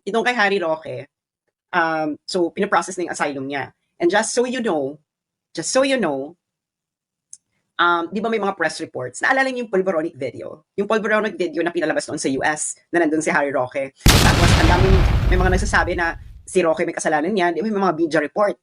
Itong kay Harry Roque, so pinaprocess na yung asylum niya. And just so you know, di ba may mga press reports? Naalala niyo yung Pulveronic video? Yung Pulveronic video na pinalabas noon sa US, na nandun si Harry Roque. Tapos, ang daming, may mga nagsasabi na si Roque may kasalanan niya, di ba may mga media report.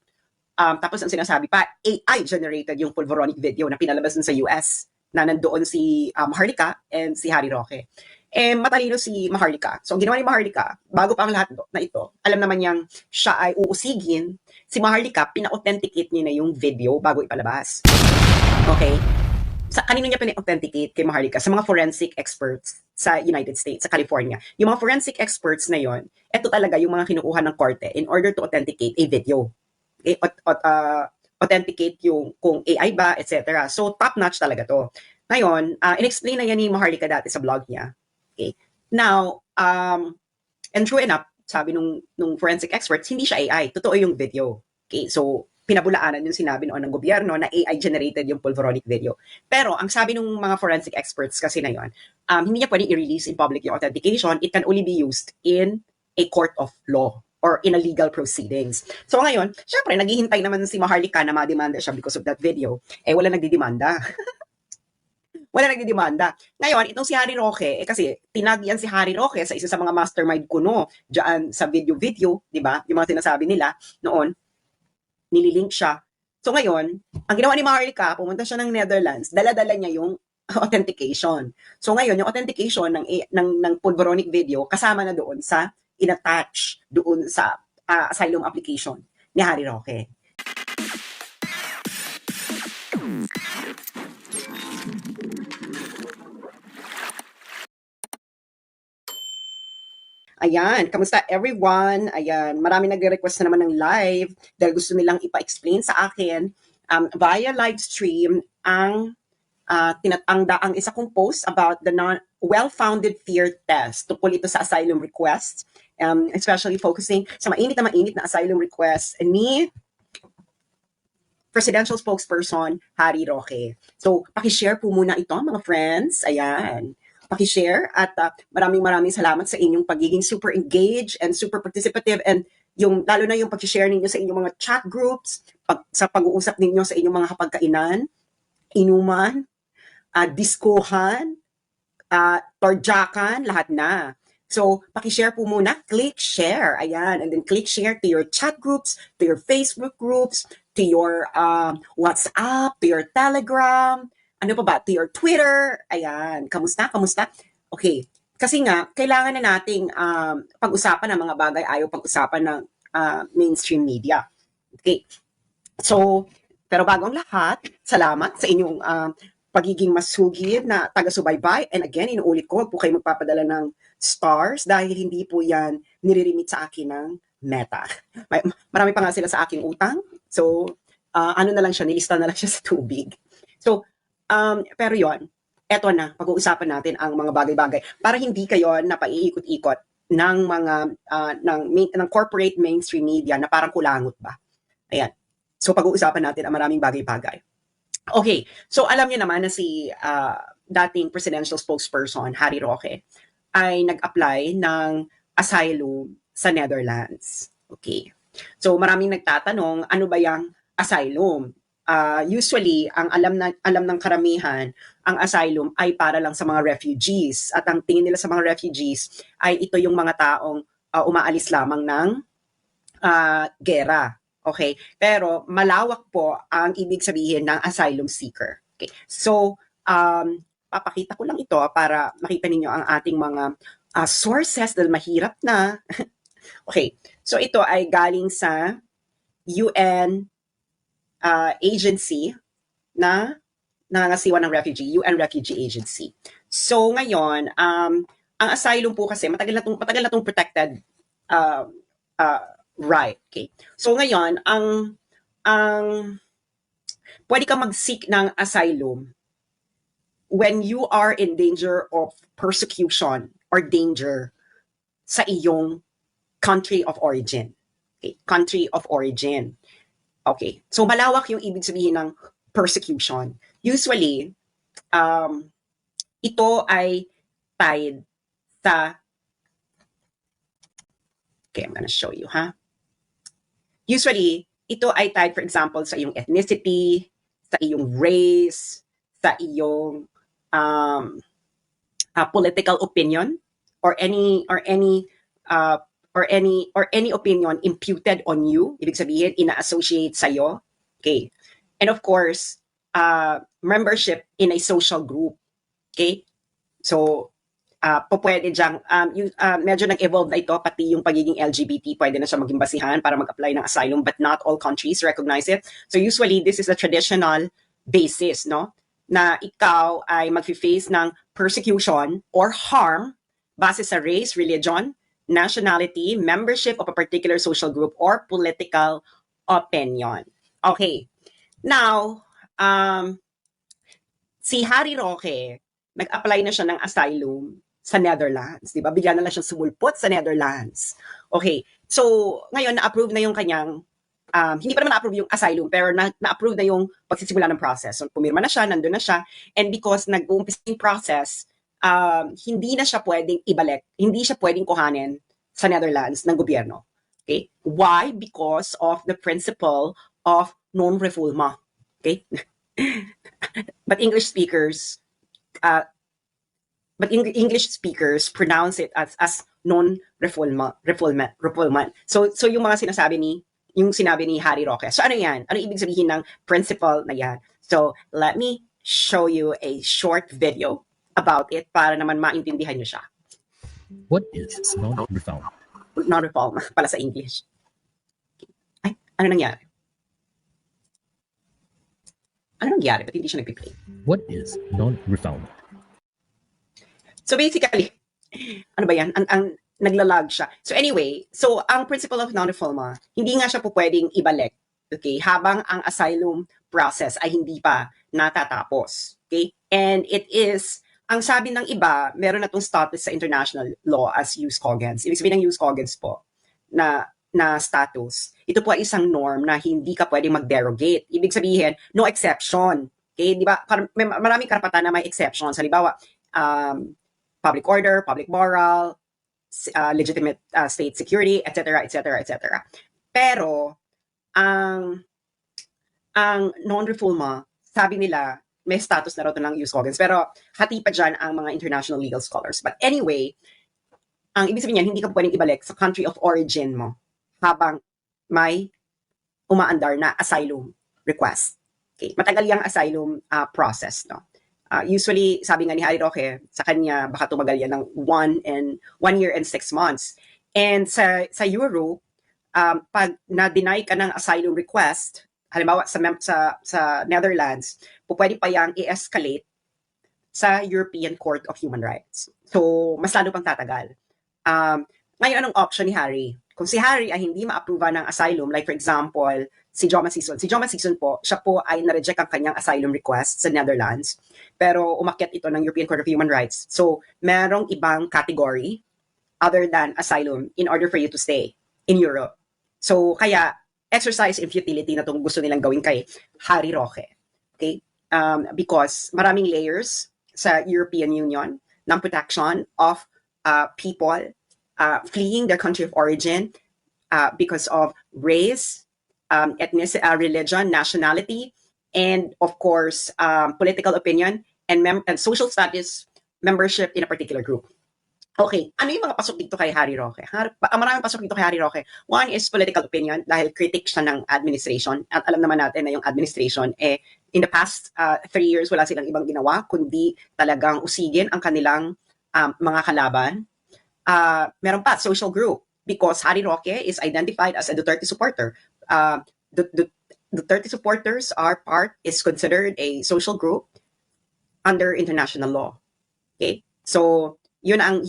Tapos, ang sinasabi pa, AI-generated yung Pulveronic video na pinalabas dun sa US, na nandoon si Maharlika and si Harry Roque. Eh, matalino si Maharlika. So, ang ginawa ni Maharlika, bago pa ang lahat na ito, alam naman niyang siya ay uusigin. Si Maharlika, pina-authenticate niya na yung video bago ipalabas. Okay? Kanino niya pina-authenticate kay Maharlika? Sa mga forensic experts sa United States, sa California. Yung mga forensic experts na yon, ito talaga yung mga kinukuha ng korte in order to authenticate a video. Okay? Authenticate yung kung AI ba, etc. So, top-notch talaga to. Ngayon, in-explain na yan ni Maharlika dati sa blog niya. Okay? Now, and true enough, sabi nung forensic experts, hindi siya AI. Totoo yung video. Okay? So, pinabulaanan yung sinabi noon ng gobyerno na AI-generated yung Pulveronic video. Pero, ang sabi ng mga forensic experts kasi na yun, hindi niya pwedeng i-release in public yung authentication. It can only be used in a court of law or in a legal proceedings. So ngayon, syempre, naghihintay naman si Maharlika na ma-demanda siya because of that video. Eh, wala nagdidemanda. Wala nagdidemanda. Ngayon, itong si Harry Roque, kasi tinag yan si Harry Roque sa isa sa mga mastermind kuno dyan sa video, di ba? Yung mga sinasabi nila noon, nililink siya. So ngayon, ang ginawa ni Maharlika, pumunta siya ng Netherlands, dala-dala niya yung authentication. So ngayon, yung authentication ng Pulveronic video, kasama na doon sa in-attach doon sa asylum application ni Harry Roque. Ayan, kamusta everyone? Ayan, marami nagre-request na naman ng live dahil gusto nilang ipa-explain sa akin via live stream ang ang isa kong post about the well-founded fear test tungkol ito sa asylum requests, especially focusing sa mainit na asylum requests ni presidential spokesperson Harry Roque. So, paki-share po muna ito mga friends. Ayan. Paki-share at maraming salamat sa inyong pagiging super engaged and super participative, and yung lalo na yung pag-share ninyo sa inyong mga chat groups, sa pag-uusap ninyo sa inyong mga hapagkainan, inuman, diskuhan, torjakan, lahat na. So, paki-share po muna, click share, ayan, and then click share to your chat groups, to your Facebook groups, to your WhatsApp, to your Telegram, ano pa ba, to your Twitter, ayan, kamusta? Okay, kasi nga, kailangan na nating pag-usapan ng mga bagay ayaw pag-usapan ng mainstream media. Okay, so, pero bago ang lahat, salamat sa inyong pagiging masugid na taga-subaybay. And again, inuulit ko, huwag po kayo magpapadala ng stars dahil hindi po yan nire-remit sa akin ng Meta. Marami pa nga sila sa aking utang. So, ano na lang siya, nilista na lang siya sa tubig. So, pero yon, eto na, pag-uusapan natin ang mga bagay-bagay para hindi kayo napaiikot-ikot ng mga ng corporate mainstream media na parang kulangot ba. Ayan. So, pag-uusapan natin ang maraming bagay-bagay. Okay, so alam niyo naman na si dating presidential spokesperson Harry Roque ay nag-apply ng asylum sa Netherlands. Okay. So maraming nagtatanong, ano ba yung asylum? Usually, ang alam ng karamihan, ang asylum ay para lang sa mga refugees. At ang tingin nila sa mga refugees ay ito yung mga taong umaalis lamang ng gera. Okay? Pero malawak po ang ibig sabihin ng asylum seeker. Okay. So, papakita ko lang ito para makita ninyo ang ating mga sources dahil mahirap na. Okay. So, ito ay galing sa UN agency na nangangasiwa ng refugee, UN Refugee Agency. So, ngayon, ang asylum po kasi matagal na tong protected right. Okay. So ngayon, ang pwede ka mag-seek ng asylum when you are in danger of persecution or danger sa iyong country of origin. Okay. Country of origin. Okay. So malawak yung ibig sabihin ng persecution. Usually, ito ay tied sa Okay, I'm gonna show you, ha? Usually, ito ay tied, for example, sa iyong ethnicity, sa iyong race, sa iyong political opinion, or uh, any opinion imputed on you. Ibig sabihin, ina-associate sa'yo. Okay. And of course, membership in a social group. Okay? So, pwede diyang, medyo nag-evolve na ito, pati yung pagiging LGBT, pwede na siya maging basihan para mag-apply ng asylum, but not all countries recognize it. So usually, this is a traditional basis, no? Na ikaw ay mag-face ng persecution or harm base sa race, religion, nationality, membership of a particular social group, or political opinion. Okay. Now, si Harry Roque, nag-apply na siya ng asylum sa Netherlands, di ba? Bigla na lang siyang sumulpot sa Netherlands. Okay, so ngayon na-approve na yung kanyang, hindi pa naman na-approve yung asylum, pero na-approve na yung pagsisimula ng process. So pumirma na siya, nandun na siya, and because nag-uumpisa yung process, hindi na siya pwedeng ibalik, hindi siya pwedeng kuhanin sa Netherlands ng gobyerno. Okay? Why? Because of the principle of non-refoulement. Okay? But English speakers pronounce it as non-refoulement. So yung mga sinabi ni Harry Roque. So ano yan? Ano ibig sabihin ng principle na yan? So let me show you a short video about it para naman maintindihan nyo siya. What is non-refoulement? Non-refoulement pala sa English. Ay, ano nangyari? Ano nangyari? Ba't hindi siya nagpiplay? What is non-refoulement? So basically, ano ba yan? Ang naglalag siya. So anyway, so ang principle of non-refoulement, hindi nga siya po pwedeng ibalik, okay, habang ang asylum process ay hindi pa natatapos. Okay? And it is, ang sabi ng iba, meron na itong status sa international law as jus cogens. Ibig sabihin ng jus cogens po, na status. Ito po ay isang norm na hindi ka pwedeng mag-derogate. Ibig sabihin, no exception. Okay? Di ba? May maraming karapatan na may exceptions. Halimbawa, public order, public moral, legitimate state security, etc., etc., etc. Pero, ang non-refoulement, sabi nila, may status na raw ito ng jus cogens. Pero, hati pa dyan ang mga international legal scholars. But anyway, ang ibig sabihin niyan, hindi ka pwedeng ibalik sa country of origin mo habang may umaandar na asylum request. Okay. Matagal yung asylum process, no? Usually, sabi nga ni Harry Roque, sa kanya, baka tumagal yan ng 1 year and 6 months. And sa Europe, pag na-deny ka ng asylum request, halimbawa sa Netherlands, pwede pa yang i-escalate sa European Court of Human Rights. So, mas lalo pang tatagal. Ngayon, anong option ni Harry? Kung si Harry ay hindi ma-approve ng asylum, like for example, si Joma Sison. Si Joma Sison po, siya po ay na-reject ang kanyang asylum request sa Netherlands, pero umakyat ito ng European Court of Human Rights. So, merong ibang category other than asylum in order for you to stay in Europe. So, kaya exercise in futility na itong gusto nilang gawin kay Harry Roque. Okay? Because maraming layers sa European Union ng protection of people fleeing their country of origin because of race, ethnicity, religion, nationality, and of course, political opinion and social status, membership in a particular group. Okay, ano yung mga pasok dito kay Harry Roque? Maraming pasok dito kay Harry Roque. One is political opinion dahil critic siya ng administration. At alam naman natin na yung administration, in the past 3 years, wala silang ibang ginawa, kundi talagang usigin ang kanilang mga kalaban. Meron pa, social group, because Harry Roque is identified as a Duterte supporter. The Duterte supporters is considered a social group under international law. Okay? So, yun ang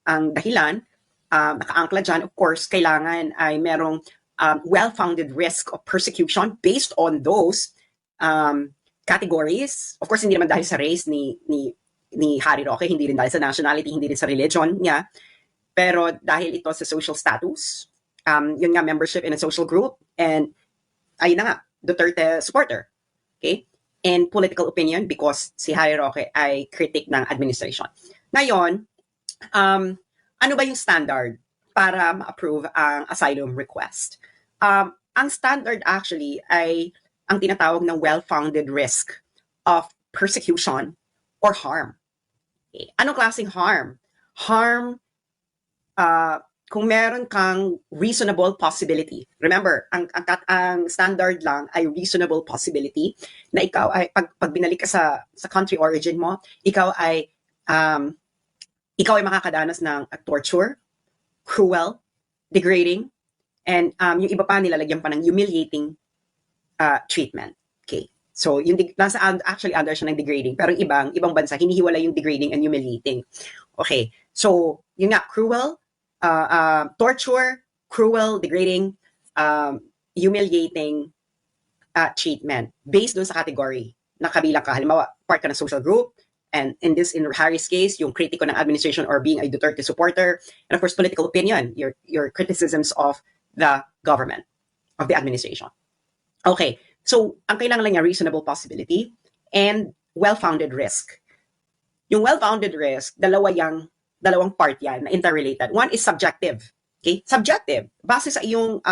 dahilan, nakaangkla dyan. Of course, kailangan ay merong well-founded risk of persecution based on those categories. Of course, hindi naman dahil sa race ni Harry Roque, hindi rin dahil sa nationality, hindi rin sa religion niya, pero dahil ito sa social status, yun nga, membership in a social group, and ayun na nga, Duterte supporter. Okay? And political opinion because si Harry Roque ay critic ng administration. Ngayon, ano ba yung standard para ma-approve ang asylum request. Ang standard actually ay ang tinatawag ng well-founded risk of persecution or harm. Okay. Anong klaseng harm? Harm kung meron kang reasonable possibility. Remember, ang standard lang ay reasonable possibility na ikaw ay pag binalik ka sa country origin mo, ikaw ay makakadanas ng torture, cruel, degrading, and yung iba pa nilalagyan pa ng humiliating treatment. Okay. So, yung nasa actually under siya ng degrading, pero ibang bansa hinihiwalay yung degrading and humiliating. Okay. So, yun nga, cruel, torture, cruel, degrading, humiliating treatment based dun sa category na kabilang ka. Halimbawa, part ka ng social group, and in Harry's case, yung kritiko ng administration or being a Duterte supporter, and of course, political opinion, your criticisms of the government, of the administration. Okay, so ang kailangan lang niya, reasonable possibility and well-founded risk. Yung well-founded risk, dalawang part yan na interrelated. One is subjective. Okay? Subjective. Base sa iyong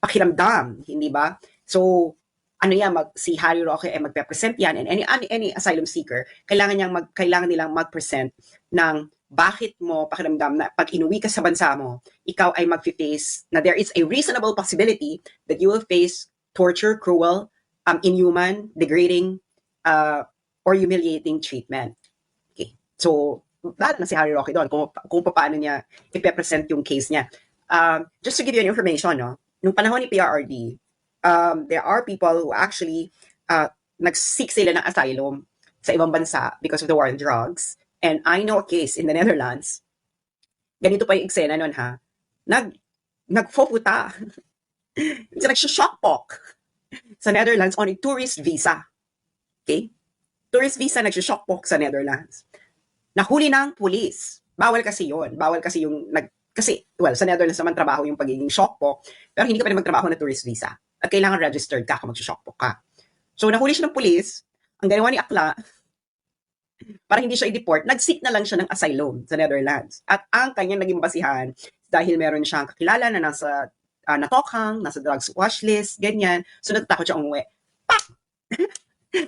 pakiramdam, hindi ba? So, si Harry Roque ay magpe-present yan, and any asylum seeker, kailangan nilang mag-present ng bakit mo pakiramdam na pag inuwi ka sa bansa mo, ikaw ay mag-face na there is a reasonable possibility that you will face torture, cruel, inhuman, degrading, or humiliating treatment. So, lahat na si Harry Roque doon kung paano niya ipe-present yung case niya. Just to give you an information, no, nung panahon ni PRRD, there are people who actually nag-seek sila ng asylum sa ibang bansa because of the war on drugs. And I know a case in the Netherlands, ganito pa yung eksena nun ha, nagfofuta, nag-shockpox sa Netherlands on a tourist visa. Okay? Tourist visa, nag-shockpox sa Netherlands. Nahuli ng pulis. Bawal kasi yun. Sa Netherlands naman trabaho yung pagiging shockpox, pero hindi ka pwede magtrabaho na tourist visa. At kailangan registered ka kung mag-shockpox ka. So, nahuli siya ng pulis, ang ginawa ni Akla, para hindi siya i-deport, nag-seek na lang siya ng asylum sa Netherlands. At ang kanyang naging basihan, dahil meron siyang kakilala na nasa natokhang, nasa drugs watch list, ganyan, so natatakot siya umuwi. Pak!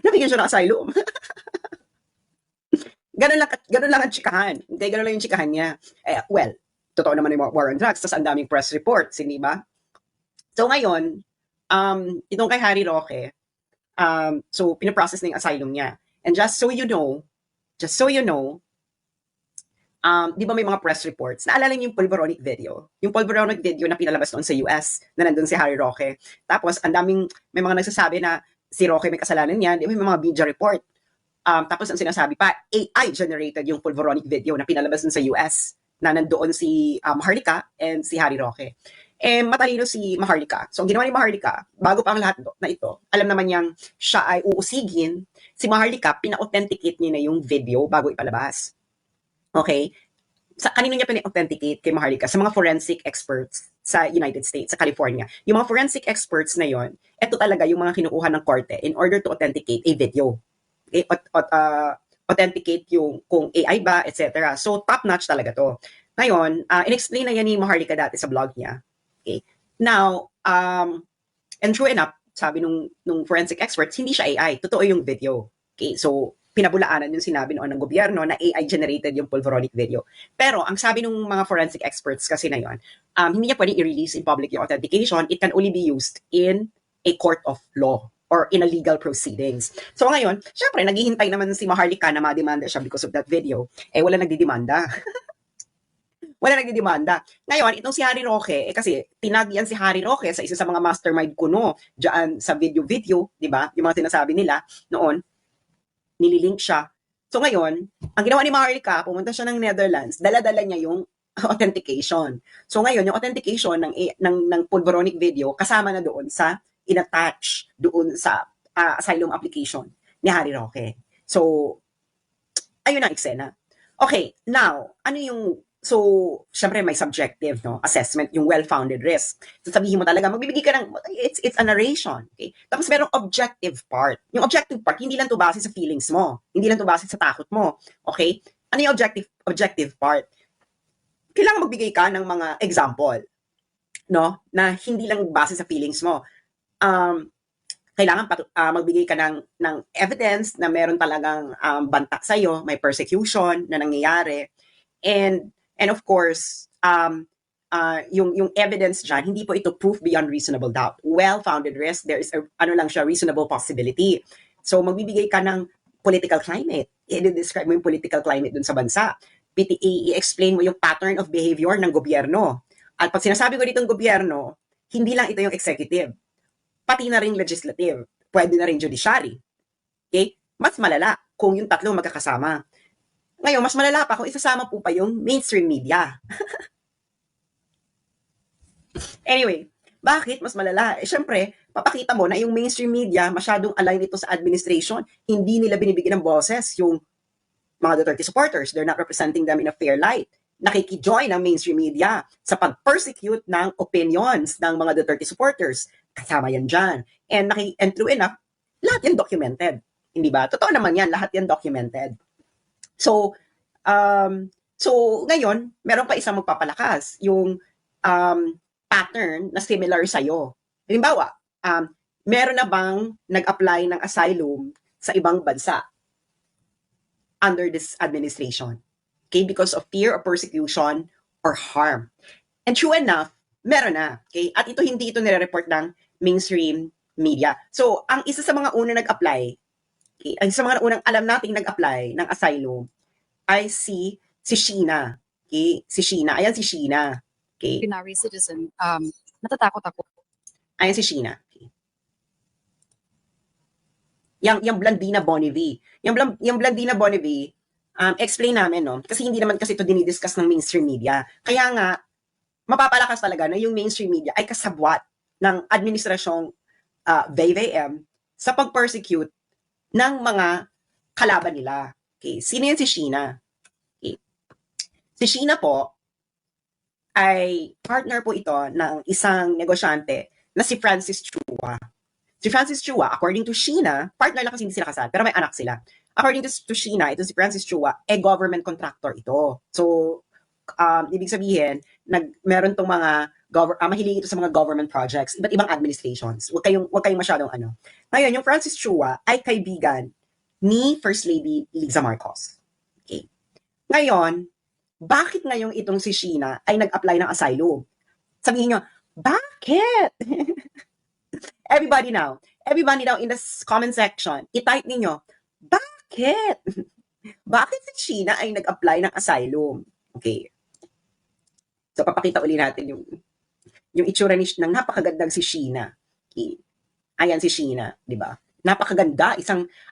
Nabigyan siya ng asylum. Ganun lang ang tsikahan. Okay, ganun lang yung tsikahan niya. Well, totoo naman yung war on drugs, tas ang daming press reports, hindi ba? So ngayon, itong kay Harry Roque, so pinaprocess na yung asylum niya. And just so you know, di ba may mga press reports, naalala niyo yung Pulveronic video? Yung Pulveronic video na pinalabas noon sa US, na nandun si Harry Roque. Tapos, may mga nagsasabi na si Roque may kasalanan yan, di ba may mga media report. Tapos ang sinasabi pa, AI-generated yung Pulveronic video na pinalabas sa US na nandoon si Maharlika and si Harry Roque. Matalino si Maharlika. So ang ginawa ni Maharlika, bago pa ang lahat na ito, alam naman niyang siya ay uusigin. Si Maharlika, pina-authenticate niya na yung video bago ipalabas. Okay? Kanino niya pina-authenticate kay Maharlika? Sa mga forensic experts sa United States, sa California. Yung mga forensic experts na yon, ito talaga yung mga kinukuha ng korte in order to authenticate a video. Okay, authenticate yung kung AI ba, etc. So, top-notch talaga to. Ngayon, in-explain na yan ni Maharlika dati sa blog niya. Okay. Now, and true enough, sabi nung forensic experts, hindi siya AI. Totoo yung video. Okay, so, pinabulaanan yung sinabi noon ng gobyerno na AI-generated yung Pulveronic video. Pero, ang sabi ng mga forensic experts kasi na yun, hindi niya pwedeng i-release in public yung authentication. It can only be used in a court of law or in a legal proceedings. So ngayon, syempre, naghihintay naman si Maharlika na ma-demanda siya because of that video. Wala nagdidemanda. Wala nagdidemanda. Ngayon, itong si Harry Roque, kasi tinag yan si Harry Roque sa isa sa mga mastermind kuno dyan sa video, di ba? Yung mga sinasabi nila noon, nililink siya. So ngayon, ang ginawa ni Maharlika, pumunta siya ng Netherlands, dala-dala niya yung authentication. So ngayon, yung authentication ng Pulveronic video, kasama na doon sa in-attach doon sa asylum application ni Harry Roque. So, ayun ang eksena. Okay, now, syempre may subjective assessment, yung well-founded risk. So, sabihin mo talaga, magbibigay ka ng, it's a narration. Okay? Tapos merong objective part. Yung objective part, hindi lang to base sa feelings mo. Hindi lang to base sa takot mo. Okay? Ano yung objective part? kailangan magbigay ka ng mga example, no? Na hindi lang base sa feelings mo. Kailangan magbigay ka ng evidence na meron talagang banta sa'yo, may persecution na nangyayari. And of course, yung evidence dyan, hindi po ito proof beyond reasonable doubt. Well-founded risk, there is a, reasonable possibility. So, magbibigay ka ng political climate. I-describe mo yung political climate dun sa bansa. I-explain mo yung pattern of behavior ng gobyerno. At pag sinasabi ko dito ng gobyerno, hindi lang ito yung executive, pati na rin legislative, pwede na rin judiciary. Okay? Mas malala kung yung tatlo magkakasama. Ngayon, mas malala pa kung isasama po pa yung mainstream media. Anyway, bakit mas malala? Syempre, papakita mo na yung mainstream media masyadong aligned ito sa administration. Hindi nila binibigyan ng boses yung mga Duterte supporters. They're not representing them in a fair light. Nakikijoin ang mainstream media sa pag-persecute ng opinions ng mga Duterte supporters. Kasama yan dyan. And true enough, lahat yan documented. Hindi ba? Totoo naman yan, lahat yan documented. So ngayon, meron pa isang magpapalakas. Yung pattern na similar sa'yo. Halimbawa, meron na bang nag-apply ng asylum sa ibang bansa under this administration? Okay, because of fear of persecution or harm. And true enough, meron na. Okay, at hindi ito nire-report ng mainstream media. So, ang isa sa mga unang nag-apply, okay, ang isa sa mga unang alam nating nag-apply ng asylum ay si Sheena. Okay, si Sheena. Ayan si Sheena. Okay. Binary citizen, natatakot ako. Ayan si Sheena. Okay. Yung Blandina Bonnevie. Yung Blandina Bonnevie, explain namin, no? Kasi hindi naman kasi ito dinidiscuss ng mainstream media. Kaya nga, mapapalakas talaga na yung mainstream media ay kasabwat ng administrasyong VVM sa pag-persecute ng mga kalaban nila. Okay. Sino yan si Sheena? Okay. Si Sheena po, ay partner po ito ng isang negosyante na si Francis Chua. Si Francis Chua, according to Sheena, partner lang kasi hindi sila kasal, pero may anak sila. According to Sheena, ito si Francis Chua, government contractor ito. So, ibig sabihin, meron tong mga, mahilig ito sa mga government projects, iba't ibang administrations. Huwag kayong masyadong ano. Ngayon, yung Francis Chua ay kaibigan ni First Lady Liza Marcos. Okay. Ngayon, bakit ngayong itong si Sheena ay nag-apply ng asylum? Sabihin nyo, bakit? Everybody now in the comment section, i-type ninyo, bakit? Bakit si Sheena ay nag-apply ng asylum? Okay. So, papakita uli natin yung itsura ng napakagandang si Sheena. Okay. Ayan si Sheena, di ba? Napakaganda.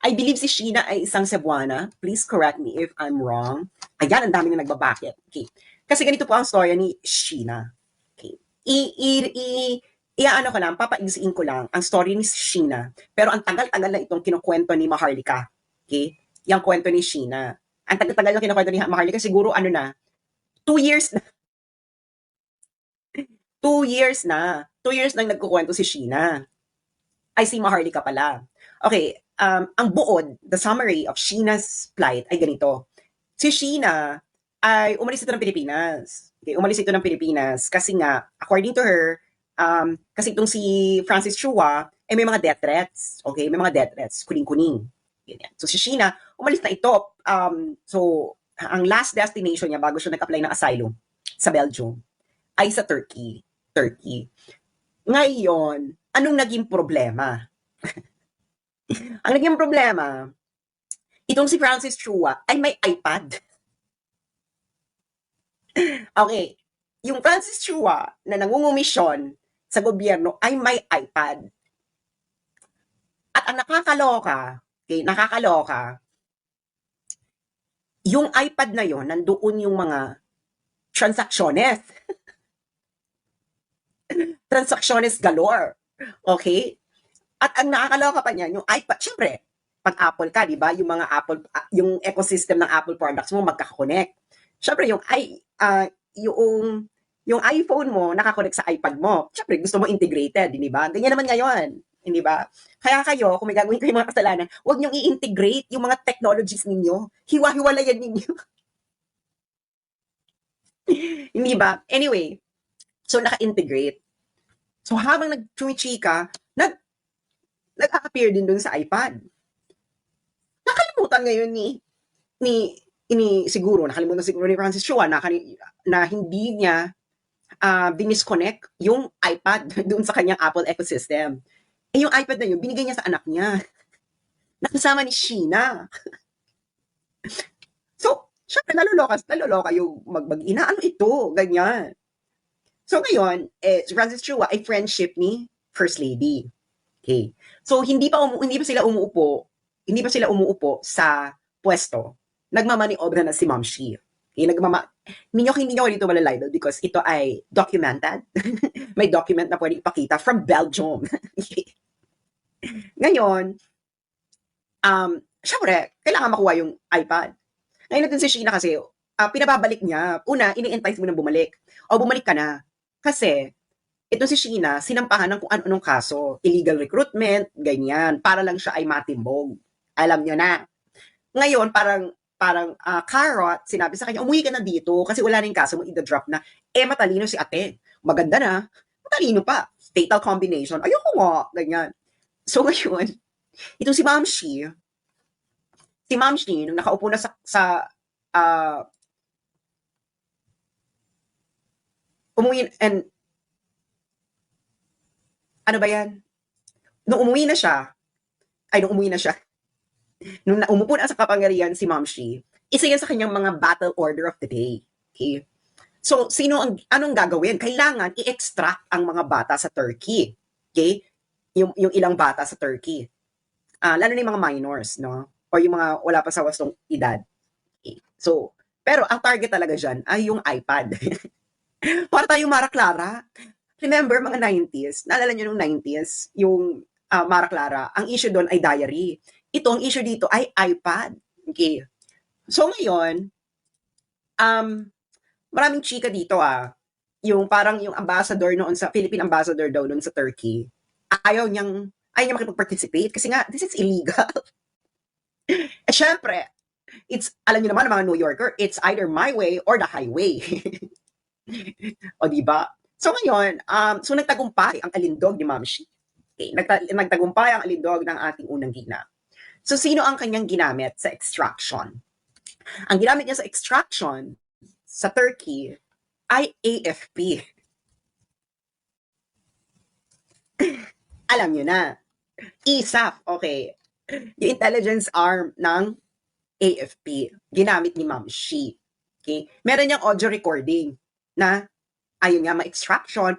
I believe si Sheena ay isang Cebuana. Please correct me if I'm wrong. Ayan, ang dami na nagbabakit. Okay. Kasi ganito po ang storya ni Sheena. Okay. Iaano ko lang, papaigsiin ko lang ang story ni Sheena. Pero ang tagal-tagal na itong kinukwento ni Maharlika. Okay? Yung kwento ni Sheena. Ang tagal-tagal na kinukwento ni Maharlika, siguro 2 years na. 2 years na. 2 years nang nagkukwento si Sheena. Ay, si Maharlika pala. Okay, ang buod, the summary of Sheena's plight ay ganito. Si Sheena ay umalis ito ng Pilipinas. Okay, umalis ito ng Pilipinas kasi nga, according to her, kasi itong si Francis Chua, may mga death threats. Okay, may mga death threats. Kuning-kuning. Ganyan. So si Sheena, umalis na ito. So, ang last destination niya bago siya nag-apply ng asylum sa Belgium ay sa Turkey. Ngayon, anong naging problema? Ang naging problema, itong si Francis Chua ay may iPad. Okay, yung Francis Chua na nangungumisyon sa gobyerno ay may iPad. At ang nakakaloka, yung iPad na yon, nandoon yung mga transacciones. Transacciones galore. Okay? At ang nakakaloka pa niyan, yung iPad, syempre, pag Apple ka, di ba? Yung mga Apple, yung ecosystem ng Apple products mo magkaka-connect. Syempre, yung iPhone mo nakakonect sa iPad mo. Syempre, gusto mo integrated, di ba? Ganyan naman ngayon, di ba? Kaya kayo, kung may gagawin kayo mga kasalanan, huwag niyong i-integrate yung mga technologies ninyo. Hiwa-hiwalayan ninyo. Hindi ba? Anyway, so naka-integrate. So habang nag-chumichika, nag-appear din dun sa iPad. Nakalimutan ngayon ni nakalimutan siguro ni Francis Chua na hindi niya dinisconnect yung iPad dun sa kanyang Apple ecosystem. Eh yung iPad na yun, binigay niya sa anak niya. Nakasama ni Sheena. So, syempre naluloka yung mag-ina. Ano ito? Ganyan. So ngayon, si Francis Chua ay friendship ni First Lady. Okay. So hindi pa sila umuupo sa pwesto. Nagmamaniobra na si Ma'am Shi. Okay, hindi niyo dito malalibel because ito ay documented. May document na pwede ipakita from Belgium. Okay. Ngayon, syempre, kailangan makuha yung iPad. Ngayon natin si Sheena kasi, pinababalik niya. Una, ini-entice mo na bumalik. O bumalik ka na. Kasi, ito si Sheena, sinampahan ng kung ano-anong kaso. Illegal recruitment, ganyan. Para lang siya ay matimbog. Alam niyo na. Ngayon, parang carrot, sinabi sa kanya, umuwi ka na dito kasi wala na yung kaso mo, i-drop na. Matalino si ate. Maganda na. Matalino pa. Fatal combination. Ayoko nga. Ganyan. So ngayon, itong si Ma'am Shi, nung nakaupo na umuwi, and ano ba yan? Nung umuwi na siya, nung umupo na sa kapangyarihan si Ma'am Shi, isa yan sa kanyang mga battle order of the day. Okay? So, anong gagawin? Kailangan i-extract ang mga bata sa Turkey. Okay? Yung ilang bata sa Turkey. Lalo na yung mga minors, no? Or yung mga wala pa sa wastong edad. Okay. So, pero ang target talaga dyan ay yung iPad. Para tayong Mara Clara. Remember, mga 90s, naalala nyo nung 90s, yung Mara Clara, ang issue doon ay diary. Ito, ang issue dito ay iPad. Okay. So, ngayon, maraming chika dito yung parang yung ambassador noon Philippine ambassador daw noon sa Turkey, ayaw niya makipag-participate kasi nga, this is illegal. Syempre, alam niyo naman mga New Yorker, it's either my way or the highway. O diba? So ngayon, so nagtagumpay ang alindog ni Ma'am Shi. Okay, nagtagumpay ang alindog ng ating unang gina. So sino ang kanyang ginamit sa extraction? Ang ginamit niya sa extraction sa Turkey ay AFP. Alam niyo na. ISAF, okay. Yung intelligence arm ng AFP, ginamit ni Ma'am Shi. Okay? Meron niyang audio recording na ayun nga, ma-extraction,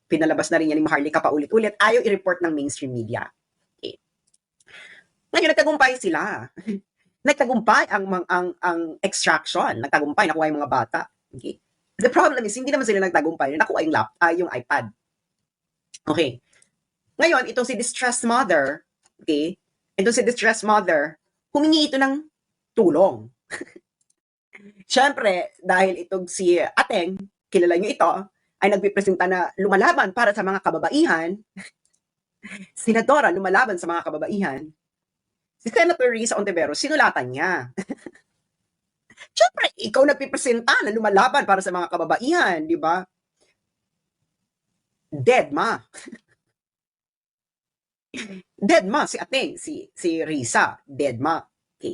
pinalabas na rin yan ni Maharlika paulit-ulit, ayaw i-report ng mainstream media. Okay. Ngayon, nagtagumpay sila. Nagtagumpay ang extraction. Nagtagumpay, nakuha yung mga bata. Okay. The problem is, hindi naman sila nagtagumpay, nakuha yung iPad. Okay. Ngayon, itong si distressed mother, okay, humingi ito ng tulong. Siyempre, dahil itong si Ateng, kilala nyo ito, ay nagpipresenta na lumalaban para sa mga kababaihan, senadora lumalaban sa mga kababaihan, si Senator Risa Ontiveros, sinulatan niya. Siyempre, ikaw nagpipresenta na lumalaban para sa mga kababaihan, di ba? Dead ma. Dead ma si Ateng, si Risa, dead ma. Okay.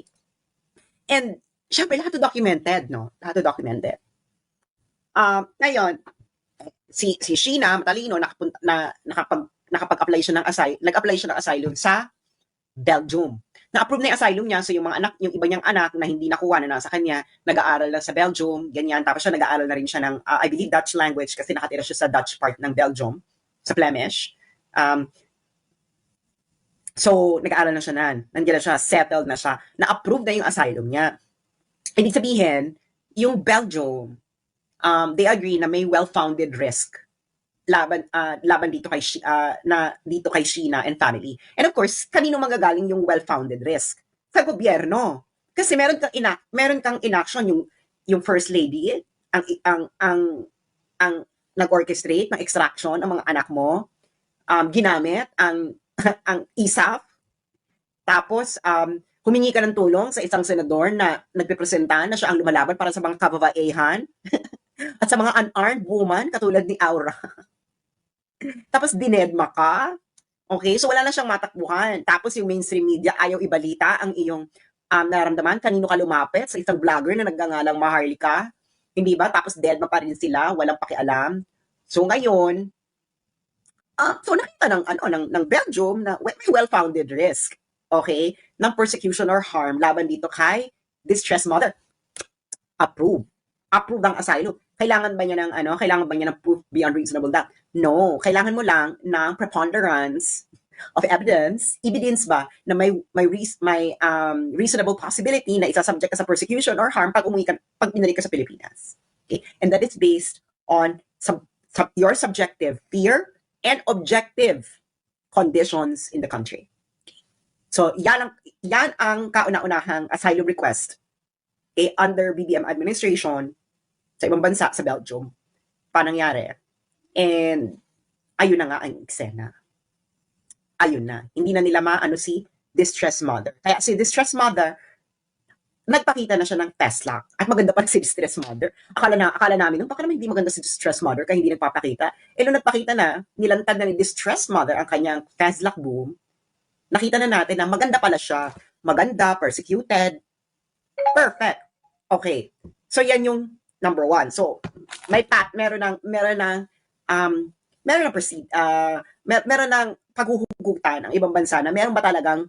And syempre lahat documented, no? Lahat documented. Ngayon, si Sheena, matalino, nakapag-apply siya ng asylum sa Belgium. Na-approve na yung asylum niya, so yung iba niyang anak na hindi nakuha na nasa kanya, nag-aaral na sa Belgium, ganyan. Tapos siya nag-aaral na rin siya ng, I believe, Dutch language kasi nakatira siya sa Dutch part ng Belgium, sa Flemish. So, nag-aaral na siya nandiyan na siya, settled na siya, na-approve na yung asylum niya. Ibig sabihin, yung Belgium, they agree na may well-founded risk laban dito kay Sheena and family. And of course, kanino manggagaling yung well-founded risk? Sa gobyerno. Kasi meron kang inaction yung first lady, ang nag-orchestrate ng extraction ng mga anak mo, ginamit ang ISAF, tapos Humingi ka ng tulong sa isang senador na nagpipresenta na siya ang lumalaban para sa mga kababaihan at sa mga unarmed woman katulad ni Aura. Tapos dinedma ka. Okay, so wala na siyang matakbuhan. Tapos yung mainstream media ayaw ibalita ang iyong nararamdaman. Kanino ka lumapit? Sa isang vlogger na nagngangalang Maharlika? Hindi ba? Tapos deadma pa rin sila, walang pakialam. So ngayon, so nakita ng Belgium na may well-founded risk, okay, ng persecution or harm laban dito kay distressed mother. Approve. Approve ang asylum. Kailangan ba niya ng proof beyond reasonable doubt? No, kailangan mo lang ng preponderance of evidence ba na may reasonable possibility na isasubject ka sa persecution or harm pag binalik ka sa Pilipinas. Okay? And that is based on your subjective fear and objective conditions in the country. Okay. So, yan ang kauna-unahang asylum request under BBM administration sa ibang bansa sa Belgium pa nangyari. And ayun na nga ang eksena. Ayun na. Hindi na nila maano si distressed mother. Kaya si distressed mother, nagpakita na siya ng Tesla. At maganda pa si distressed mother. Akala namin, baka naman hindi maganda si distressed mother kaya hindi nagpapakita. Nung nagpakita na, nilantad na ni distressed mother ang kanyang Tesla boom, nakita na natin na maganda pala siya. Maganda, persecuted. Perfect. Okay. So yan yung number one. So, meron ng paghuhugutan ng ibang bansa na meron ba talagang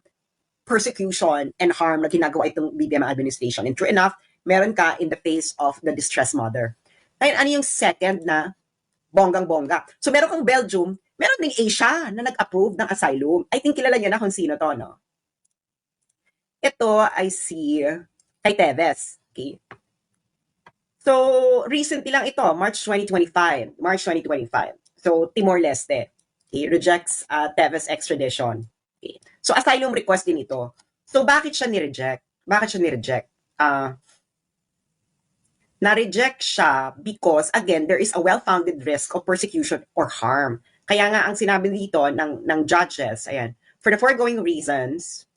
persecution and harm na ginagawa itong BBM administration. And true enough, meron ka in the face of the distressed mother. Ngayon, ano yung second na bonggang-bongga? So, meron kang Belgium, meron ding Asia na nag-approve ng asylum. I think kilala niyo na kung sino to, no? Ito ay si kay Teves. Okay? So, recently lang ito, March 2025. So, Timor-Leste. Okay, rejects Teves extradition. Okay. So, asylum request din ito. So, bakit siya ni-reject? Na-reject siya because, again, there is a well-founded risk of persecution or harm. Kaya nga, ang sinabi dito ng judges, ayan, for the foregoing reasons,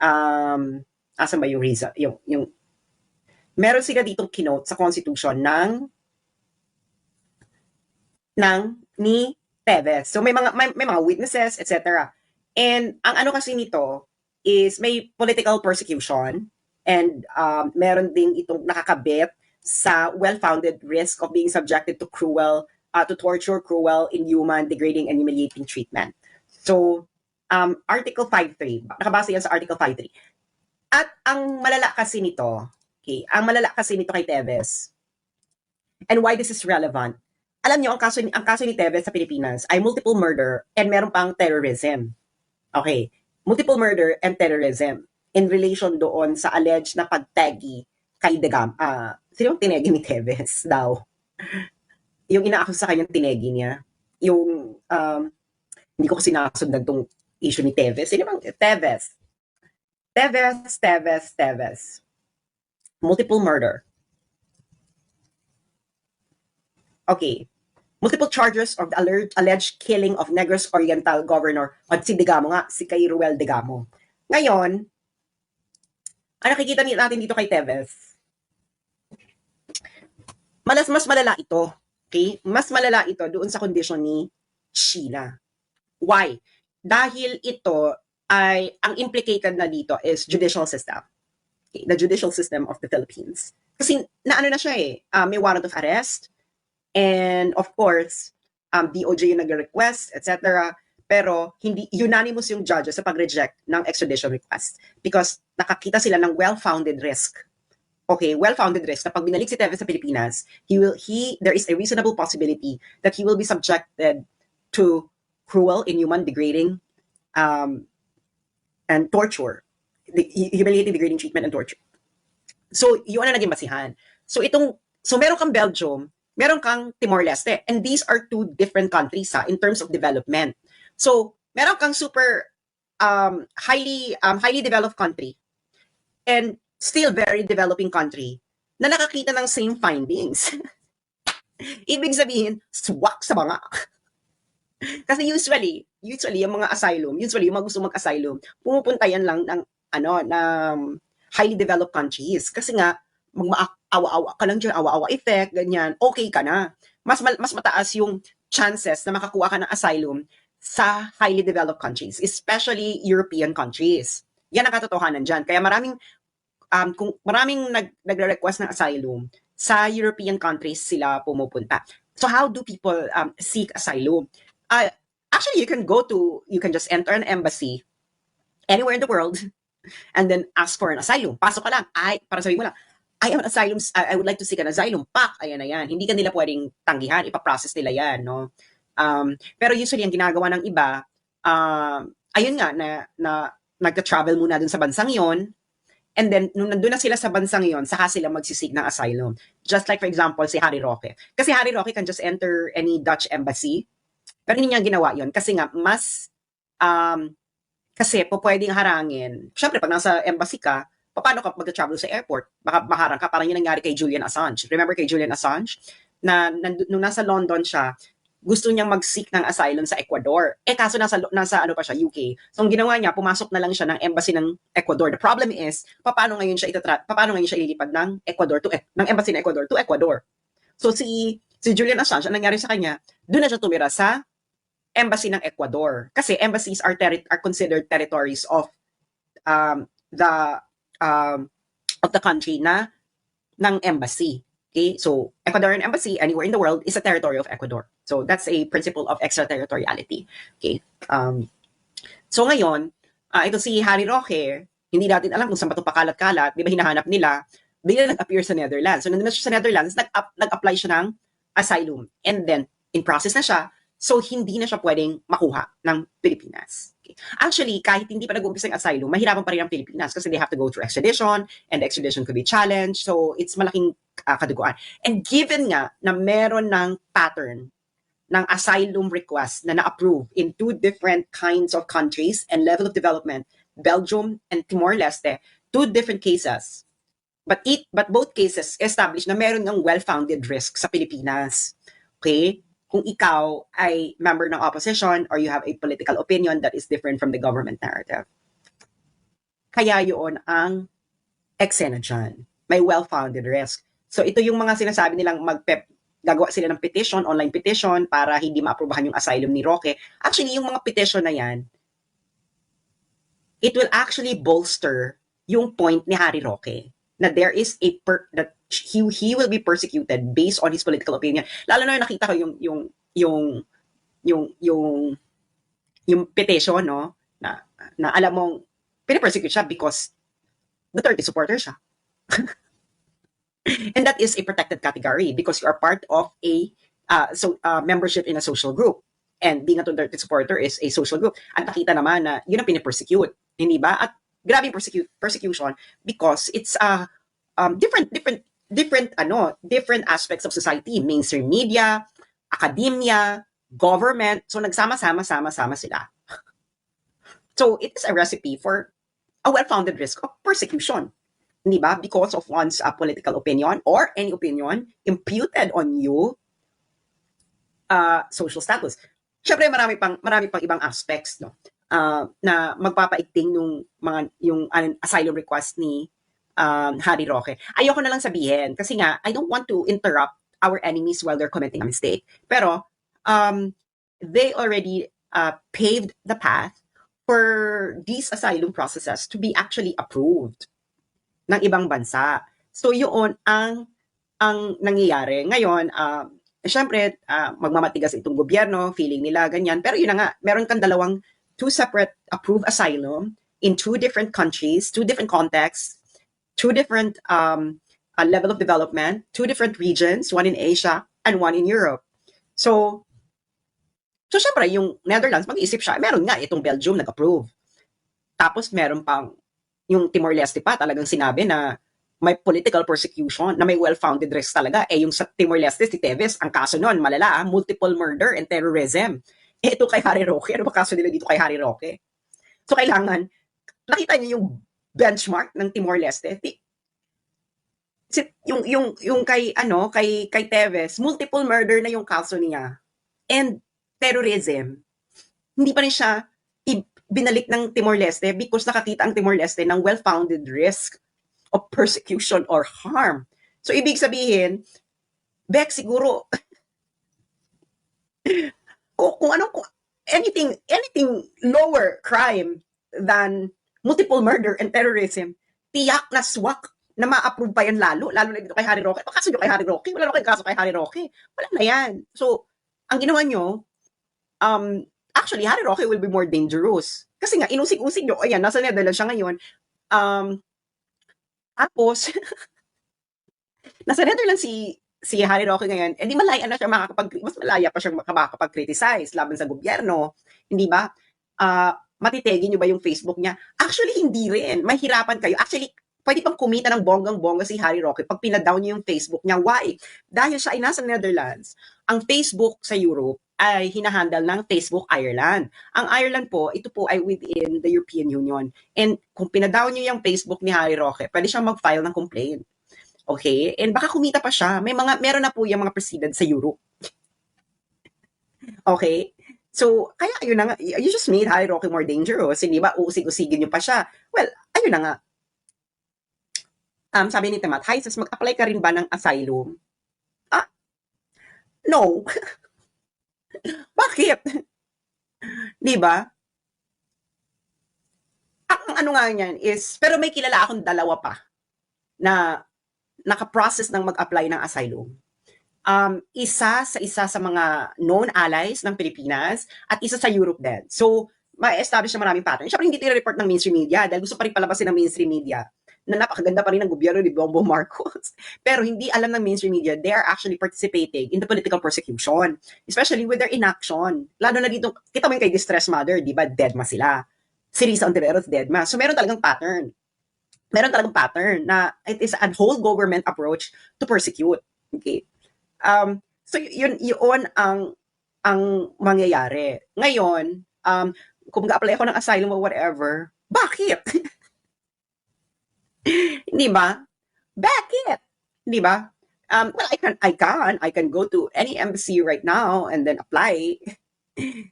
asan ba yung reason? Yung meron sila ditong kinote sa Constitution ni Teves. So may mga witnesses, etc. And ang ano kasi nito is may political persecution and meron ding itong nakakabit sa well-founded risk of being subjected to torture, cruel, inhuman, degrading, and humiliating treatment. So, Article 5.3, nakabase yan sa Article 5.3. At ang malala kasi nito kay Teves, and why this is relevant, alam niyo, ang kaso ni Teves sa Pilipinas ay multiple murder and meron pang terrorism. Okay. Multiple murder and terrorism in relation doon sa alleged na pagtegi kay Degamo. Sino yung tinegi ni Teves daw? Yung inaakusa sa kanyang tinegi niya. Yung, hindi ko kasi nakasundan tong issue ni Teves. Sino bang Teves? Multiple murder. Okay. Multiple charges of the alleged killing of Negros Oriental Governor at si Degamo nga, si kay Ruel Degamo. Ngayon, ang nakikita natin dito kay Teves, mas malala ito. Okay? Mas malala ito doon sa kondisyon ni Sheila. Why? Dahil ito ay, ang implicated na dito is judicial system. Okay? The judicial system of the Philippines. Kasi naano na siya may warrant of arrest, and of course, DOJ yung nag-request, etc. Pero hindi unanimous yung judges sa pag-reject ng extradition request because nakakita sila ng well-founded risk. Okay, well-founded risk na pag binalik si Teves sa Pilipinas, there is a reasonable possibility that he will be subjected to cruel, inhuman, degrading, and torture. Humiliating, degrading treatment and torture. So, yun ang naging basihan. So, meron kang Belgium, meron kang Timor-Leste. And these are two different countries in terms of development. So, meron kang super highly developed country and still very developing country na nakakita ng same findings. Ibig sabihin, swak sa mga. Kasi usually yung mga asylum, yung mga gusto mag-asylum, pumupunta yan lang ng highly developed countries. Kasi nga, awa-awa ka lang dyan, awa-awa effect, ganyan, okay ka na. Mas mataas yung chances na makakuha ka ng asylum sa highly developed countries, especially European countries. Yan ang katotohanan dyan. Kaya kung maraming nagre-request ng asylum, sa European countries sila pumupunta. So how do people seek asylum? Actually, you can just enter an embassy anywhere in the world and then ask for an asylum. Pasok ka lang. Para sabihin mo lang, I would like to seek an asylum. Pak, ayan na yan. Hindi ka nila pwedeng tanggihan. Ipaprocess nila yan, no? Pero usually, ang ginagawa ng iba, ayun nga, na nagka-travel muna dun sa bansang yon. And then, nung nandun na sila sa bansang yon, saka sila magsisig ng asylum. Just like, for example, si Harry Roque. Kasi Harry Roque can just enter any Dutch embassy. Pero hindi niya ginawa yon kasi nga, kasi pwedeng harangin. Siyempre, pag nasa embassy ka, paano ka mag-travel sa airport? Baka maharang ka, parang yun nangyari kay Julian Assange. Remember kay Julian Assange? Nung nasa London siya, gusto niyang mag-seek ng asylum sa Ecuador. Kaso nasa ano pa siya, UK. So, ang ginawa niya, pumasok na lang siya ng embassy ng Ecuador. The problem is, paano ngayon siya ililipad ng embassy ng Ecuador to Ecuador? So, si Julian Assange, ang nangyari sa kanya, doon na siya tumira sa embassy ng Ecuador. Kasi embassies are considered territories of the country ng embassy. Okay, so Ecuadorian embassy anywhere in the world is a territory of Ecuador. So that's a principle of extraterritoriality. Okay. So ngayon, ito si Harry Roque, hindi natin alam kung saan pa ito pakalat-kalat, di ba hinahanap nila, bigla nag-appear sa Netherlands. So nandun na siya sa Netherlands, nag-apply siya ng asylum. And then, in process na siya, so hindi na siya pwedeng makuha ng Pilipinas. Okay. Actually, kahit hindi pa nag-uumpisa yung asylum, mahirapan pa rin ang Pilipinas kasi they have to go through extradition, and extradition could be challenged. So it's malaking kaduguan. And given nga na meron ng pattern ng asylum request na na-approve in two different kinds of countries and level of development, Belgium and Timor-Leste, two different cases. But both cases established na meron ng well-founded risk sa Pilipinas. Okay? Kung ikaw ay member ng opposition or you have a political opinion that is different from the government narrative. Kaya yun ang eksena dyan. May well-founded risk. So ito yung mga sinasabi nilang gagawa sila ng petition, online petition, para hindi maaprubahan yung asylum ni Roque. Actually, yung mga petition na yan, it will actually bolster yung point ni Harry Roque na there is that he will be persecuted based on his political opinion. Lalo na nakita ko yung petition, no, na alam mong pinipersecute siya because Duterte supporter siya. And that is a protected category because you are part of a membership in a social group. And being a Duterte supporter is a social group. At nakita naman na yun ang pinipersecute. Hindi ba? At grabe yung persecution because it's different aspects of society, mainstream media, academia, government. So nagsama-sama sila. So it is a recipe for a well-founded risk of persecution. Hindi ba? Because of one's political opinion or any opinion imputed on you, social status. Syempre marami pang ibang aspects, no, na magpapaigting yung asylum request ni Harry Roque. Ayoko na lang sabihin kasi nga I don't want to interrupt our enemies while they're committing a mistake. Pero they already paved the path for these asylum processes to be actually approved ng ibang bansa. So yun ang nangyayari. Ngayon, syempre, magmamatigas itong gobyerno, feeling nila ganyan. Pero yun na nga, meron kang two separate approved asylum in two different countries, two different contexts, two different level of development, two different regions, one in Asia and one in Europe. So syempre, yung Netherlands, mag-iisip siya, meron nga itong Belgium nag-approve. Tapos meron pang yung Timor-Leste pa talagang sinabi na may political persecution, na may well-founded risk talaga. Yung sa Timor-Leste, si Teves, ang kaso nun, malala, multiple murder and terrorism. Ito kay Harry Roque. Ano ba kaso nila dito kay Harry Roque? So kailangan, nakita niyo yung benchmark ng Timor-Leste. Yung kay Teves, multiple murder na yung kaso niya. And terrorism. Hindi pa rin siya binalik ng Timor-Leste because nakakita ang Timor-Leste ng well-founded risk of persecution or harm. So, ibig sabihin, Beck, siguro, kung anything lower crime than multiple murder and terrorism, tiyak na swak na ma-approve pa yan lalo na dito kay Harry Roque. Kaso nyo kay Harry Roque? Wala na kayong kaso kay Harry Roque. Wala na yan. So, ang ginawa nyo, actually, Harry Roque will be more dangerous. Kasi nga, inusig-usig nyo, ayan, nasa Netherlands siya ngayon. Tapos, nasa Netherlands si Harry Roque ngayon, di malaya na siya mas malaya pa siyang makakapag-criticize laban sa gobyerno. Hindi ba? Matitegin nyo ba yung Facebook niya? Actually, hindi rin. Mahirapan kayo. Actually, pwede pang kumita ng bonggang-bongga si Harry Roque pag pinadown niyo yung Facebook niya. Why? Dahil siya ay nasa Netherlands. Ang Facebook sa Europe ay hinahandle ng Facebook Ireland. Ang Ireland po, ito po ay within the European Union. And kung pinadown niyo yung Facebook ni Harry Roque, pwede siyang mag-file ng complaint. Okay? And baka kumita pa siya. Meron na po yung mga precedent sa Europe. Okay? So, kaya yun na nga, you just made Harry Roque more dangerous. Hindi ba? Uusig-usigin niyo pa siya. Well, ayun na nga. Sabi ni Tamat, hi sis, mag-apply ka rin ba ng asylum? No. Bakit? Di ba? Ang ano nga niyan is, pero may kilala akong dalawa pa na naka-process ng mag-apply ng asylum. Isa sa mga known allies ng Pilipinas at isa sa Europe din. So, ma-establish na maraming pattern. Siyempre, hindi tira-report ng mainstream media dahil gusto pa rin palabasin ng mainstream media na napakaganda pa rin ng gobyerno ni Bongbong Marcos. Pero hindi alam ng mainstream media, they are actually participating in the political persecution, especially with their inaction. Lalo na dito, kita mo yung kay Distress Mother, di ba, deadma sila. Si Risa Ontiveros, deadma. So meron talagang pattern. Meron talagang pattern na it is a whole government approach to persecute. Okay? So yun ang mangyayari. Ngayon, kung mag-apply ako ng asylum or whatever, bakit? Hindi ba? Bakit? Hindi ba? Well, I can go to any embassy right now and then apply.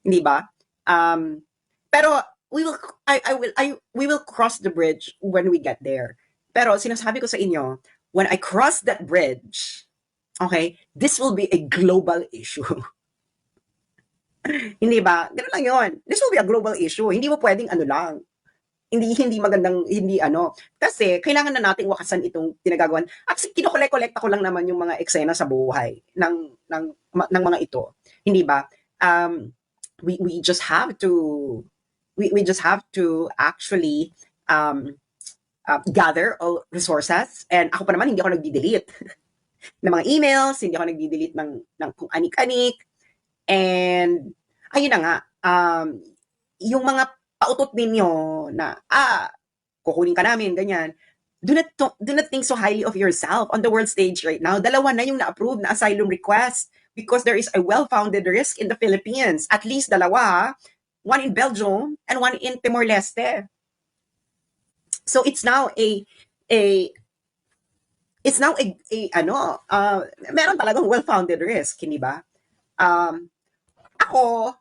Hindi ba? Pero we will cross the bridge when we get there. Pero sinasabi ko sa inyo, when I cross that bridge, okay, this will be a global issue. Hindi ba? Ganun lang yun. This will be a global issue. Hindi mo pwedeng ano lang. Hindi magandang, kasi kailangan na nating wakasan itong tinagagawan. At kinokolekta ko lang naman yung mga eksena sa buhay ng mga ito. Hindi ba? We just have to actually gather all resources. And ako pa naman, hindi ako nagdi-delete ng mga emails, hindi ako nagdi-delete ng kung anik-anik. And ayun na nga, yung mga pautot ninyo na, kukunin ka namin, ganyan. Do not think so highly of yourself on the world stage right now. Dalawa na yung na-approve na asylum request because there is a well-founded risk in the Philippines. At least dalawa, one in Belgium and one in Timor-Leste. So it's now meron talagang well-founded risk, hindi ba? Ako,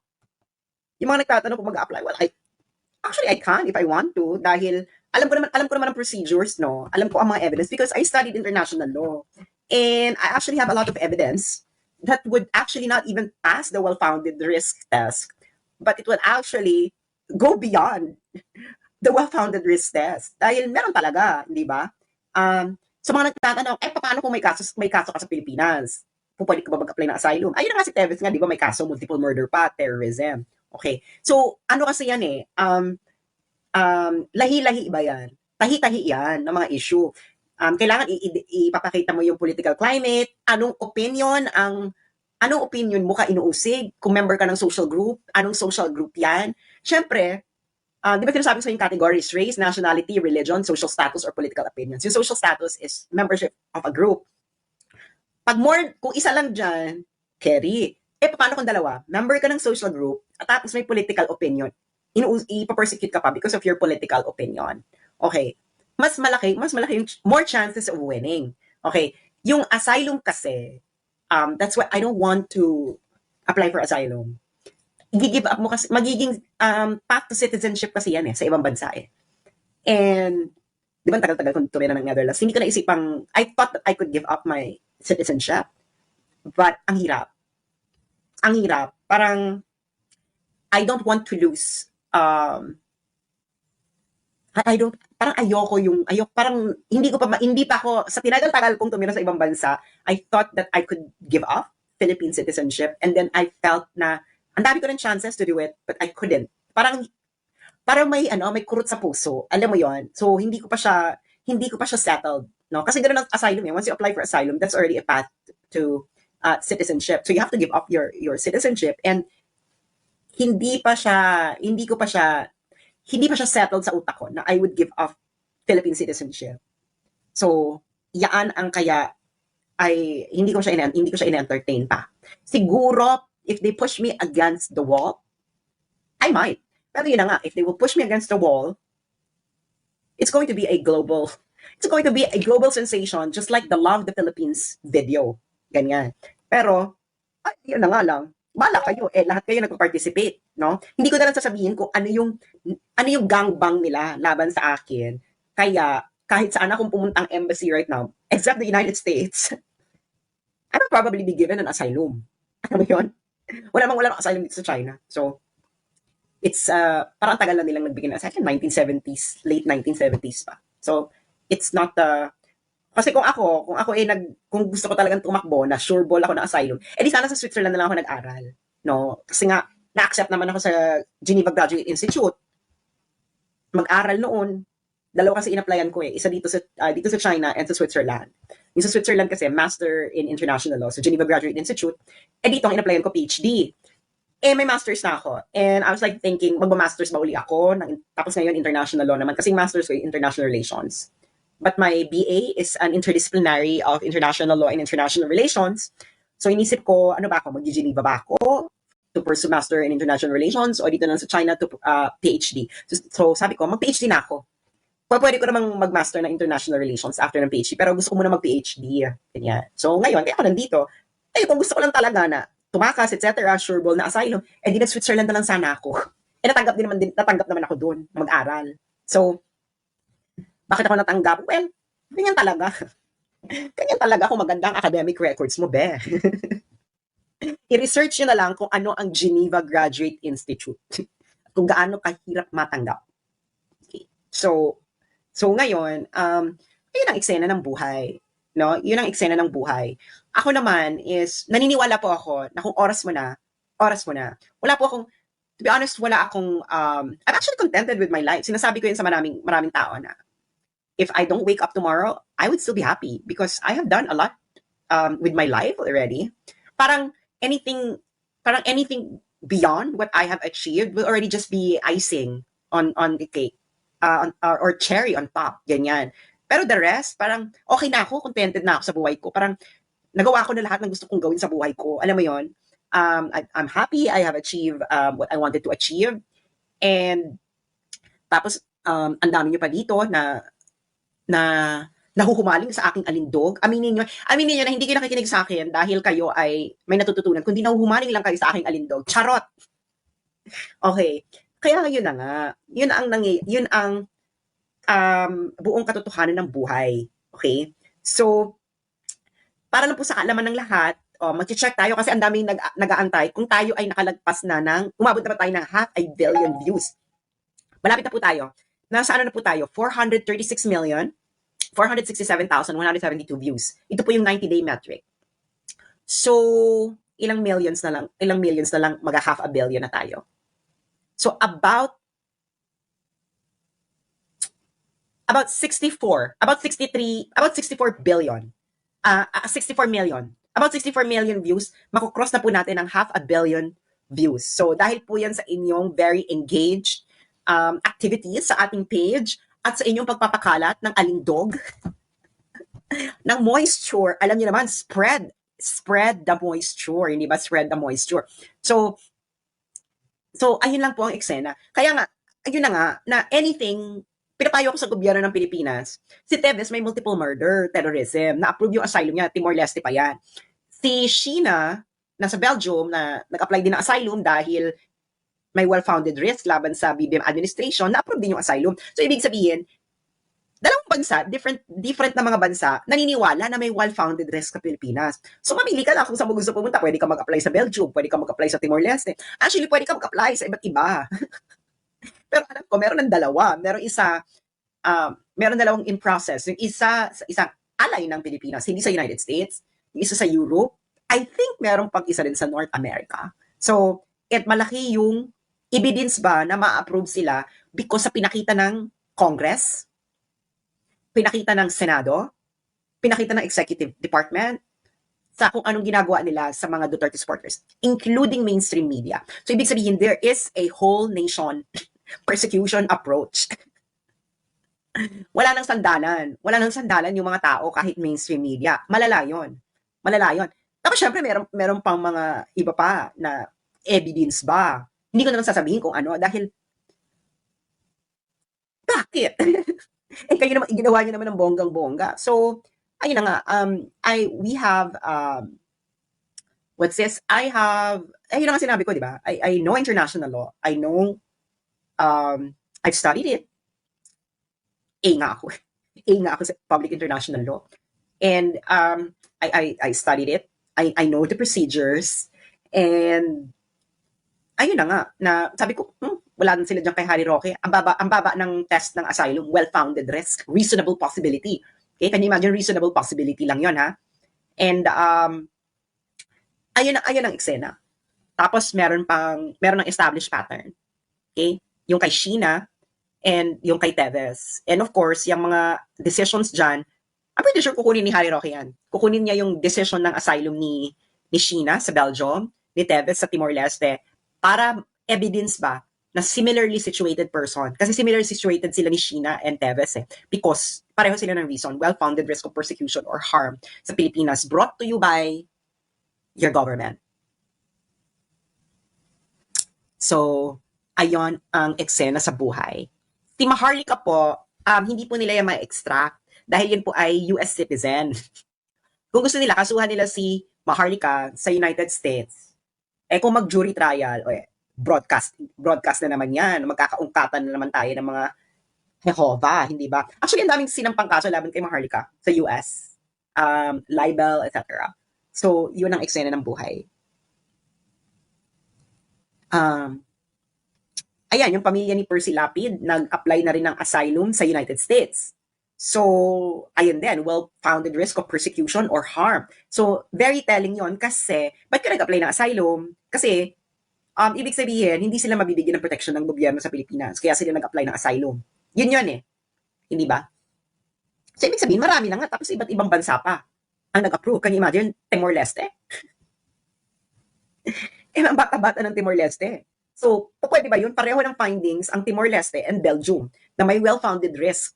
yung mga nagtatanong kung mag-apply, well, I can if I want to dahil alam ko naman ang procedures, no? Alam ko ang mga evidence because I studied international law. And I actually have a lot of evidence that would actually not even pass the well-founded risk test, but it would actually go beyond the well-founded risk test. Dahil meron talaga, di ba? So mga nagtatanong, paano kung may kaso ka sa Pilipinas? Pwede ka ba mag-apply ng asylum? Ayun na nga si Teves nga, di ba may kaso, multiple murder pa, terrorism. Okay. So, ano kasi yan lahi-lahi ba yan? Tahi-tahi yan ng mga issue. Kailangan ipapakita mo yung political climate, anong opinion mo ka inuusig, kung member ka ng social group, anong social group yan. Syempre, di ba sinasabi sa yung categories, race, nationality, religion, social status, or political opinions. Yung social status is membership of a group. Kung isa lang dyan, carry. Paano kung dalawa? Member ka ng social group, at tapos may political opinion. Ipapersecute ka pa because of your political opinion. Okay. Mas malaki yung more chances of winning. Okay. Yung asylum kasi, that's why I don't want to apply for asylum. i-give up mo kasi, magiging path to citizenship kasi yan sa ibang bansa And, di ba tagal-tagal kung tumira ng Netherlands, hindi ko naisipang, I thought that I could give up my citizenship. But, ang hirap. Parang, I don't want to lose, parang parang hindi pa ako, sa tinagal-tagal kong tumira sa ibang bansa, I thought that I could give up Philippine citizenship, and then I felt na, ang dami ko rin chances to do it, but I couldn't. Parang may kurot sa puso, alam mo yon. So, hindi ko pa siya settled, no? Kasi ganoon ang asylum Once you apply for asylum, that's already a path to citizenship. So, you have to give up your citizenship, and hindi pa siya settled sa utak ko na I would give up Philippine citizenship. So, yaan ang kaya ay hindi ko siya ina-entertain pa. Siguro, if they push me against the wall, I might. Pero yun na nga, if they will push me against the wall, it's going to be a global sensation, just like the Love the Philippines video. Ganyan. Pero, yun na nga lang, bala kayo, lahat kayo nagpa-participate, no? Hindi ko na lang sasabihin kung ano yung gangbang nila laban sa akin. Kaya, kahit saan akong pumuntang embassy right now, except the United States, I will probably be given an asylum. Ano yun? Wala asylum dito sa China. So, it's, parang tagal na nilang nagbigay ng asylum, 1970s, late 1970s pa. So, it's not, kasi kung gusto ko talagang tumakbo na sure ball ako ng asylum, di sana sa Switzerland na lang ako nag-aral. No? Kasi nga, na-accept naman ako sa Geneva Graduate Institute. Mag-aral noon. Dalawa kasi in-applyan ko Isa dito sa China and sa Switzerland. Yung sa Switzerland kasi, Master in International Law sa Geneva Graduate Institute. Dito ang in-applyan ko, PhD. May masters na ako. And I was like thinking, magma-masters ba uli ako? Tapos ngayon, international law naman. Kasi masters ko yung international relations. But my BA is an interdisciplinary of international law and international relations. So inisip ko, ano ba ako? Mag-Geneva ba ako to pursue master in international relations o dito na sa China to PhD? So sabi ko, mag-PhD na ako. Pwede ko namang mag-master na international relations after ng PhD, pero gusto ko muna mag-PhD. Ganyan. So ngayon, kaya ako nandito. Kung gusto ko lang talaga na tumakas, etc., sureball na asylum, di na Switzerland na lang sana ako. Natanggap naman ako doon na mag-aral. So, bakit ako natanggap? Well, ganyan talaga. Ganyan talaga kung magandang academic records mo, be. I-research nyo na lang kung ano ang Geneva Graduate Institute. Kung gaano kahirap matanggap. Okay. So ngayon, yun ang eksena ng buhay. No? Yun ang eksena ng buhay. Ako naman is, naniniwala po ako na kung oras mo na. Wala po akong, to be honest, I'm actually contented with my life. Sinasabi ko yun sa maraming tao na, if I don't wake up tomorrow, I would still be happy because I have done a lot with my life already. Parang anything beyond what I have achieved will already just be icing on the cake, or cherry on top, ganyan. Pero the rest, parang okay na ako, contented na ako sa buhay ko. Parang nagawa ko na lahat ng gusto kong gawin sa buhay ko. Alam mo yon? I'm happy. I have achieved what I wanted to achieve. And tapos, ang dami nyo pa dito na nahuhumaling sa aking alindog. Aminin nyo na hindi kayo nakikinig sa akin dahil kayo ay may natututunan, kundi nahuhumaling lang kayo sa aking alindog. Charot! Okay. Kaya yun na nga. Yun ang buong katotohanan ng buhay. Okay? So, para lang po sa kaalaman ng lahat, mag-check tayo kasi ang daming nag-aantay kung tayo ay nakalagpas na umabot na ba tayo ng 500 million views. Malapit na po tayo. Nasa ano na po tayo? 467,172 views. Ito po yung 90-day metric. So, ilang millions na lang, mag-half a billion na tayo. So, about 64 billion. 64 million. About 64 million views, makukross na po natin ang half a billion views. So, dahil po yan sa inyong very engaged activities sa ating page at sa inyong pagpapakalat ng alindog, ng moisture. Alam niyo naman, spread the moisture. Hindi ba? Spread the moisture. So, ayun lang po ang eksena. Kaya nga, ayun na nga, na anything, pinapayo ko sa gobyerno ng Pilipinas, si Teves may multiple murder, terrorism, na-approve yung asylum niya, Timor-Leste pa yan. Si Sheena, nasa Belgium, na nag-apply din ng asylum dahil may well-founded risk laban sa BBM administration, na-approve din yung asylum. So, ibig sabihin, dalawang bansa, different na mga bansa, naniniwala na may well-founded risk sa Pilipinas. So, mamili ka lang kung saan mo gusto pumunta. Pwede ka mag-apply sa Belgium, pwede ka mag-apply sa Timor-Leste. Actually, pwede ka mag-apply sa iba't iba. Pero alam ko, meron ng dalawa. Meron dalawang in process. Yung isa sa isang alay ng Pilipinas, hindi sa United States, yung isa sa Europe. I think meron pang isa din sa North America. So, malaki yung evidence ba na ma-approve sila because sa pinakita ng Congress, pinakita ng Senado, pinakita ng Executive Department, sa kung anong ginagawa nila sa mga Duterte supporters, including mainstream media. So, ibig sabihin, there is a whole nation persecution approach. Wala nang sandalan. Wala nang sandalan yung mga tao kahit mainstream media. Malala yun. Malala yun. Tapos syempre, meron pang mga iba pa na evidence ba. Hindi ko naman sasabihin kung ano dahil bakit? Kayo naman, ginawa nyo naman ng bonggang-bongga. So, ayun na nga, we have, what's this? Ayun na nga sinabi ko, di ba? I know international law. I know, I've studied it. Nga ako sa public international law. And I studied it. I know the procedures. And ayun na nga, na sabi ko, wala na sila dyan kay Harry Roque. Ang baba ng test ng asylum, well-founded risk, reasonable possibility. Okay, can you imagine reasonable possibility lang yon ha? And ayun ang eksena. Tapos meron ng established pattern. Okay? Yung kay Sheena and yung kay Teves. And of course, yung mga decisions dyan, I'm pretty sure kukunin ni Harry Roque yan. Kukunin niya yung decision ng asylum ni Sheena sa Belgium, ni Teves sa Timor-Leste, para evidence ba na similarly situated person. Kasi similarly situated sila ni Sheena and Teves because pareho sila ng reason, well-founded risk of persecution or harm sa Pilipinas brought to you by your government. So, ayon ang eksena sa buhay. Si Maharlika po, hindi po nila yung ma-extract dahil yun po ay US citizen. Kung gusto nila, kasuhan nila si Maharlika sa United States. Kung mag-jury trial, broadcast na naman yan. Magkakaungkatan na naman tayo ng mga Jehovah, hindi ba? Actually, ang daming sinampang kaso laban kay Maharlika sa US. Libel, etc. So, yun ang eksena ng buhay. Ayan, yung pamilya ni Percy Lapid, nag-apply na rin ng asylum sa United States. So, ayun din, well-founded risk of persecution or harm. So, very telling yon kasi, ba't ka nag-apply ng asylum? Kasi, ibig sabihin, hindi sila mabibigyan ng protection ng gobyerno sa Pilipinas. Kaya sila nag-apply ng asylum. Yun Hindi ba? So, ibig sabihin, marami na nga. Tapos, iba't ibang bansa pa ang nag-approve. Can you imagine? Timor-Leste? Ang bata-bata ng Timor-Leste. So, pwede ba yun? Pareho ng findings ang Timor-Leste and Belgium na may well-founded risk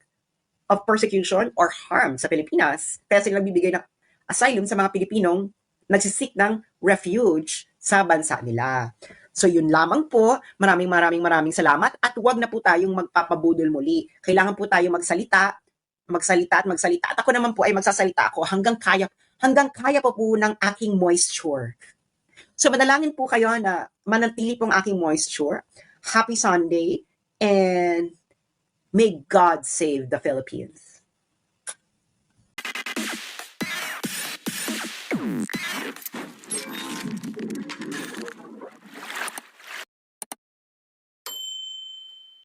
of persecution or harm sa Pilipinas. Kaya sila nagbibigay ng asylum sa mga Pilipinong nagsisik ng refuge sa bansa nila. So yun lamang po. Maraming salamat at huwag na po tayong magpapabudol muli. Kailangan po tayo magsalita. At ako naman po ay magsasalita ako hanggang kaya po ng aking moisture. So manalangin po kayo na manatili pong aking moisture. Happy Sunday and may God save the Philippines.